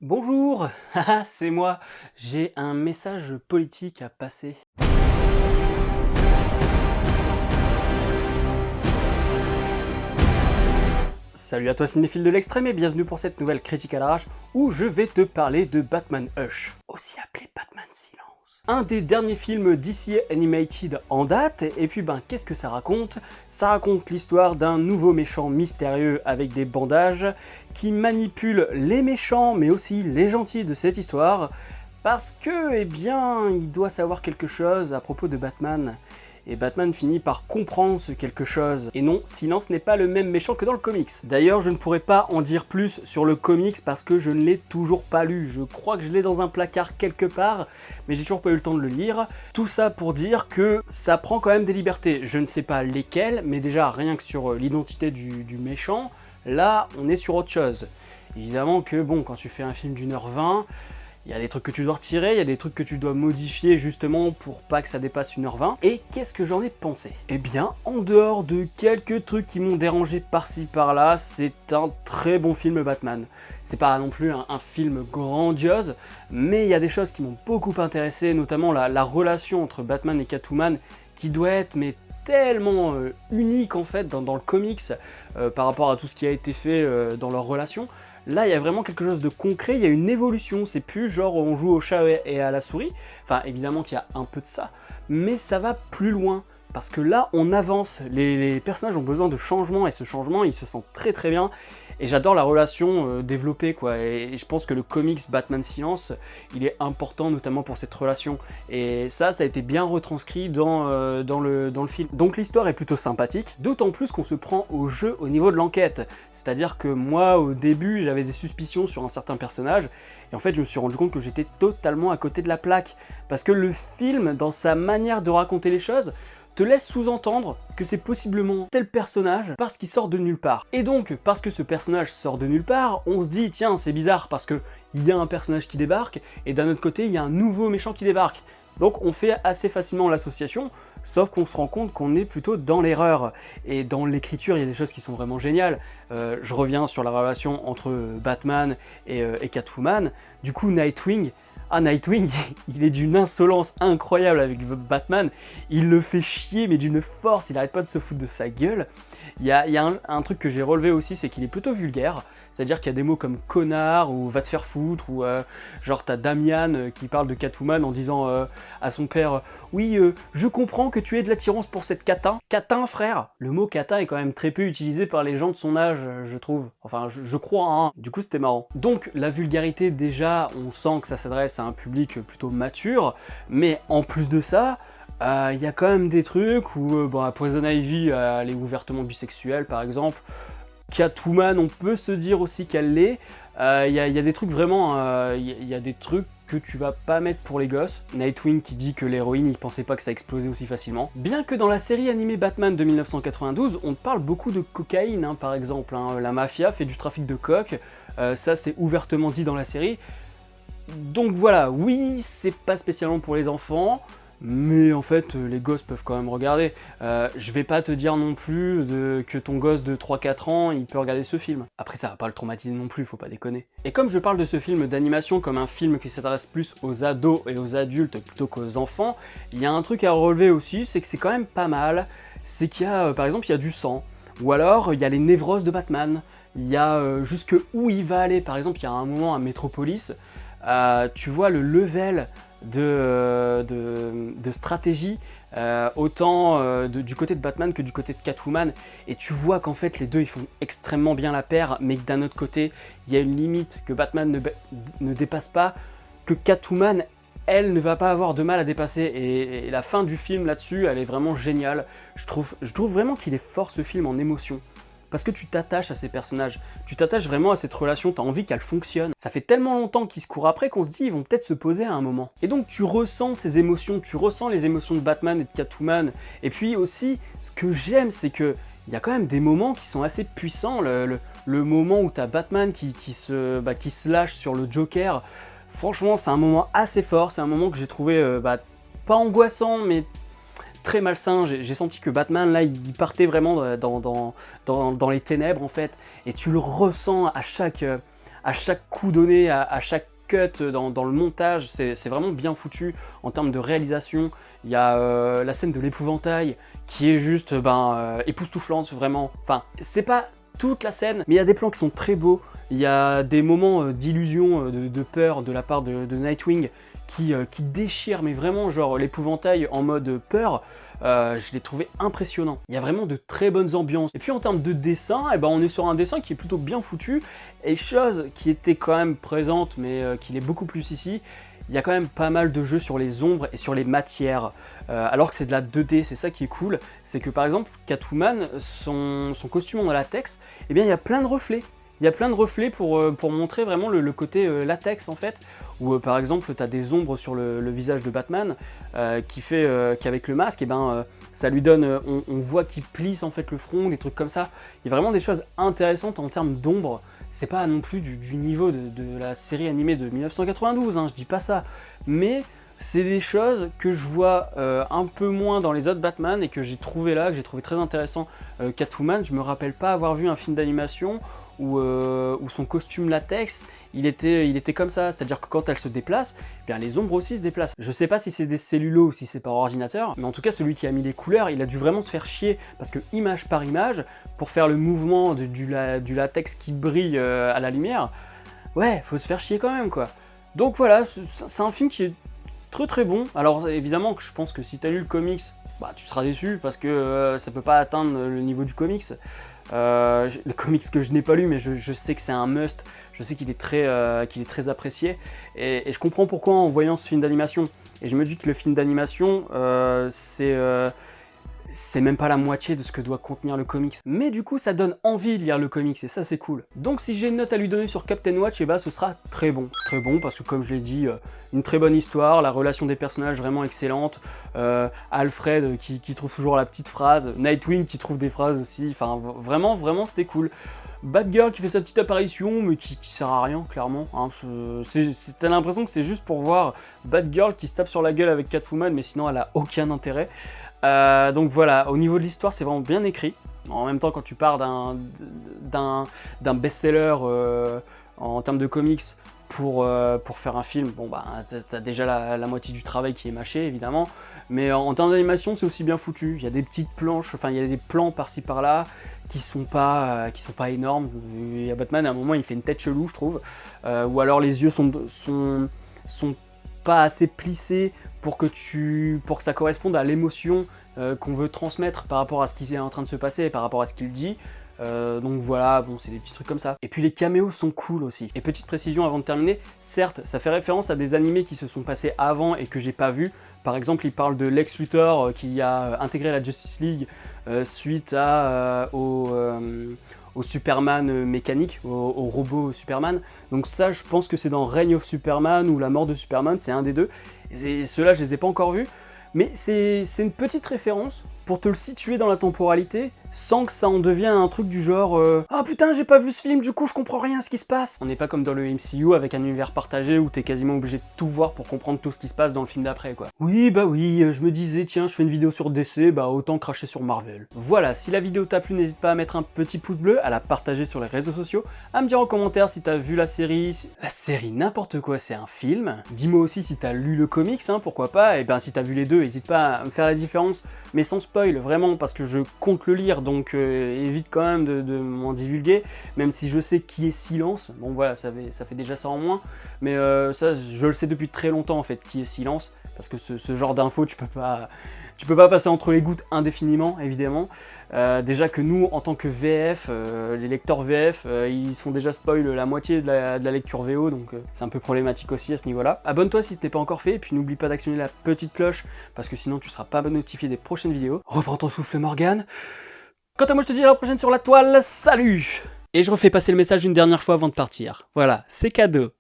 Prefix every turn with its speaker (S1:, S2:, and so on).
S1: Bonjour, haha, c'est moi, j'ai un message politique à passer. Salut à toi cinéphile de l'extrême et bienvenue pour cette nouvelle critique à l'arrache où je vais te parler de Batman Hush, aussi appelé Batman Silence. Un des derniers films DC Animated en date, et puis qu'est-ce que ça raconte? Ça raconte l'histoire d'un nouveau méchant mystérieux avec des bandages qui manipule les méchants mais aussi les gentils de cette histoire parce que, il doit savoir quelque chose à propos de Batman. Et Batman finit par comprendre ce quelque chose. Et non, Silence n'est pas le même méchant que dans le comics. D'ailleurs, je ne pourrais pas en dire plus sur le comics parce que je ne l'ai toujours pas lu. Je crois que je l'ai dans un placard quelque part, mais j'ai toujours pas eu le temps de le lire. Tout ça pour dire que ça prend quand même des libertés. Je ne sais pas lesquelles, mais déjà rien que sur l'identité du méchant, là, on est sur autre chose. Évidemment que quand tu fais un film d'1h20, il y a des trucs que tu dois retirer, il y a des trucs que tu dois modifier justement pour pas que ça dépasse 1h20. Et qu'est-ce que j'en ai pensé? Eh bien, en dehors de quelques trucs qui m'ont dérangé par-ci par-là, c'est un très bon film Batman. C'est pas non plus un film grandiose, mais il y a des choses qui m'ont beaucoup intéressé, notamment la relation entre Batman et Catwoman, qui doit être tellement unique en fait dans le comics par rapport à tout ce qui a été fait dans leur relation. Là, il y a vraiment quelque chose de concret, il y a une évolution, c'est plus genre on joue au chat et à la souris, enfin évidemment qu'il y a un peu de ça, mais ça va plus loin, parce que là on avance, les personnages ont besoin de changement, et ce changement il se sent très bien, et j'adore la relation développée quoi, et je pense que le comics Batman Silence, il est important notamment pour cette relation, et ça a été bien retranscrit dans le film. Donc l'histoire est plutôt sympathique, d'autant plus qu'on se prend au jeu au niveau de l'enquête, c'est-à-dire que moi au début j'avais des suspicions sur un certain personnage, et en fait je me suis rendu compte que j'étais totalement à côté de la plaque, parce que le film, dans sa manière de raconter les choses, te laisse sous-entendre que c'est possiblement tel personnage parce qu'il sort de nulle part. Et donc, parce que ce personnage sort de nulle part, on se dit, tiens, c'est bizarre parce que il y a un personnage qui débarque, et d'un autre côté, il y a un nouveau méchant qui débarque. Donc on fait assez facilement l'association, sauf qu'on se rend compte qu'on est plutôt dans l'erreur. Et dans l'écriture, il y a des choses qui sont vraiment géniales. Je reviens sur la relation entre Batman et Catwoman. Du coup, Nightwing, il est d'une insolence incroyable avec Batman, il le fait chier mais d'une force, il arrête pas de se foutre de sa gueule. Il y a un truc que j'ai relevé aussi, c'est qu'il est plutôt vulgaire, c'est-à-dire qu'il y a des mots comme connard ou va te faire foutre, ou genre t'as Damian qui parle de Catwoman en disant à son père oui je comprends que tu aies de l'attirance pour cette catin. Catin frère, le mot catin est quand même très peu utilisé par les gens de son âge je trouve, enfin je crois hein, du coup c'était marrant. Donc la vulgarité déjà on sent que ça s'adresse à un public plutôt mature, mais en plus de ça, il y a quand même des trucs où Poison Ivy elle est ouvertement bisexuelle par exemple, Catwoman on peut se dire aussi qu'elle l'est, il y a des trucs vraiment, il y a des trucs que tu vas pas mettre pour les gosses. Nightwing qui dit que l'héroïne, il pensait pas que ça explosait aussi facilement. Bien que dans la série animée Batman de 1992, on parle beaucoup de cocaïne, hein, par exemple. Hein. La mafia fait du trafic de coke, ça c'est ouvertement dit dans la série. Donc voilà, oui, c'est pas spécialement pour les enfants, mais en fait, les gosses peuvent quand même regarder. Je vais pas te dire non plus que ton gosse de 3-4 ans, il peut regarder ce film. Après, ça va pas le traumatiser non plus, faut pas déconner. Et comme je parle de ce film d'animation comme un film qui s'adresse plus aux ados et aux adultes plutôt qu'aux enfants, il y a un truc à relever aussi, c'est que c'est quand même pas mal, c'est qu'il y a, par exemple, il y a du sang, ou alors il y a les névroses de Batman, il y a jusque où il va aller. Par exemple, il y a un moment à Metropolis, tu vois le level de stratégie autant du côté de Batman que du côté de Catwoman, et tu vois qu'en fait les deux ils font extrêmement bien la paire, mais que d'un autre côté il y a une limite que Batman ne dépasse pas, que Catwoman elle ne va pas avoir de mal à dépasser, et la fin du film là-dessus elle est vraiment géniale. Je trouve vraiment qu'il est fort ce film en émotion. Parce que tu t'attaches à ces personnages, tu t'attaches vraiment à cette relation, t'as envie qu'elle fonctionne. Ça fait tellement longtemps qu'ils se courent après qu'on se dit ils vont peut-être se poser à un moment. Et donc tu ressens ces émotions, tu ressens les émotions de Batman et de Catwoman. Et puis aussi, ce que j'aime, c'est que il y a quand même des moments qui sont assez puissants. Le moment où t'as Batman qui se lâche sur le Joker, franchement c'est un moment assez fort, c'est un moment que j'ai trouvé pas angoissant, mais très malsain. J'ai senti que Batman là il partait vraiment dans les ténèbres en fait, et tu le ressens à chaque à chaque coup donné, à chaque cut dans le montage, c'est vraiment bien foutu en termes de réalisation. Il y a la scène de l'épouvantail qui est juste époustouflante, vraiment. Enfin, c'est pas toute la scène, mais il y a des plans qui sont très beaux. Il y a des moments d'illusion, de peur de la part de Nightwing qui déchire, mais vraiment, genre l'épouvantail en mode peur. Je l'ai trouvé impressionnant. Il y a vraiment de très bonnes ambiances. Et puis en termes de dessin, on est sur un dessin qui est plutôt bien foutu. Et chose qui était quand même présente, mais qui l'est beaucoup plus ici, il y a quand même pas mal de jeux sur les ombres et sur les matières. Alors que c'est de la 2D, c'est ça qui est cool. C'est que par exemple, Catwoman, son costume en latex, il y a plein de reflets. Il y a plein de reflets pour montrer vraiment le côté latex en fait, où par exemple tu as des ombres sur le visage de Batman qui fait qu'avec le masque, ça lui donne, on voit qu'il plisse en fait le front, des trucs comme ça. Il y a vraiment des choses intéressantes en termes d'ombre. C'est pas non plus du niveau de la série animée de 1992, hein, je dis pas ça, mais c'est des choses que je vois un peu moins dans les autres Batman et que j'ai trouvé là, que j'ai trouvé très intéressant. Catwoman, je me rappelle pas avoir vu un film d'animation où son costume latex, il était comme ça, c'est-à-dire que quand elle se déplace, les ombres aussi se déplacent. Je sais pas si c'est des cellulos ou si c'est par ordinateur, mais en tout cas celui qui a mis les couleurs, il a dû vraiment se faire chier, parce que image par image, pour faire le mouvement du latex qui brille à la lumière, ouais, faut se faire chier quand même quoi. Donc voilà, c'est un film qui est très bon. Alors évidemment, je pense que si t'as lu le comics, tu seras déçu parce que ça peut pas atteindre le niveau du comics. Le comics que je n'ai pas lu, mais je sais que c'est un must. Je sais qu'il est très apprécié et je comprends pourquoi en voyant ce film d'animation. Et je me dis que le film d'animation, c'est même pas la moitié de ce que doit contenir le comics. Mais du coup, ça donne envie de lire le comics et ça, c'est cool. Donc si j'ai une note à lui donner sur Captain Watch, ce sera très bon. Très bon parce que comme je l'ai dit, une très bonne histoire, la relation des personnages vraiment excellente, Alfred qui trouve toujours la petite phrase, Nightwing qui trouve des phrases aussi, enfin vraiment c'était cool. Batgirl qui fait sa petite apparition mais qui sert à rien clairement, hein. T'as l'impression que c'est juste pour voir Batgirl qui se tape sur la gueule avec Catwoman, mais sinon elle a aucun intérêt. Donc voilà, au niveau de l'histoire c'est vraiment bien écrit. En même temps, quand tu pars d'un best-seller en termes de comics pour faire un film, t'as déjà la moitié du travail qui est mâché évidemment, mais en termes d'animation c'est aussi bien foutu. Il y a des petites planches, enfin il y a des plans par-ci par-là qui sont pas énormes. Il y a Batman à un moment il fait une tête chelou je trouve, ou alors les yeux sont pas assez plissés pour que ça corresponde à l'émotion qu'on veut transmettre par rapport à ce qui est en train de se passer et par rapport à ce qu'il dit. Donc voilà, c'est des petits trucs comme ça. Et puis les caméos sont cool aussi. Et petite précision avant de terminer, certes, ça fait référence à des animés qui se sont passés avant et que j'ai pas vu. Par exemple, il parle de Lex Luthor qui a intégré la Justice League suite au Superman mécanique, au robot Superman. Donc ça, je pense que c'est dans Reign of Superman ou La mort de Superman, c'est un des deux. Et ceux-là, je les ai pas encore vus. Mais c'est une petite référence pour te le situer dans la temporalité, sans que ça en devienne un truc du genre ah putain j'ai pas vu ce film, du coup je comprends rien à ce qui se passe. On n'est pas comme dans le MCU avec un univers partagé où t'es quasiment obligé de tout voir pour comprendre tout ce qui se passe dans le film d'après quoi. Oui, je me disais tiens je fais une vidéo sur DC, autant cracher sur Marvel. Voilà, si la vidéo t'a plu, n'hésite pas à mettre un petit pouce bleu, à la partager sur les réseaux sociaux, à me dire en commentaire si t'as vu la série, n'importe quoi, c'est un film. Dis-moi aussi si t'as lu le comics, hein, pourquoi pas, et si t'as vu les deux, n'hésite pas à me faire la différence, mais sans spoil, vraiment, parce que je compte le lire, donc évite quand même de m'en divulguer, même si je sais qui est Silence. Bon voilà, ça fait déjà ça en moins, mais ça je le sais depuis très longtemps en fait, qui est Silence, parce que ce genre d'infos tu peux pas passer entre les gouttes indéfiniment, évidemment. Déjà que nous, en tant que VF, les lecteurs VF, ils sont déjà spoil la moitié de la lecture VO, donc c'est un peu problématique aussi à ce niveau-là. Abonne-toi si ce n'est pas encore fait, et puis n'oublie pas d'actionner la petite cloche, parce que sinon tu seras pas notifié des prochaines vidéos. Reprends ton souffle Morgane. Quant à moi, je te dis à la prochaine sur la toile, salut! Et je refais passer le message une dernière fois avant de partir. Voilà, c'est cadeau.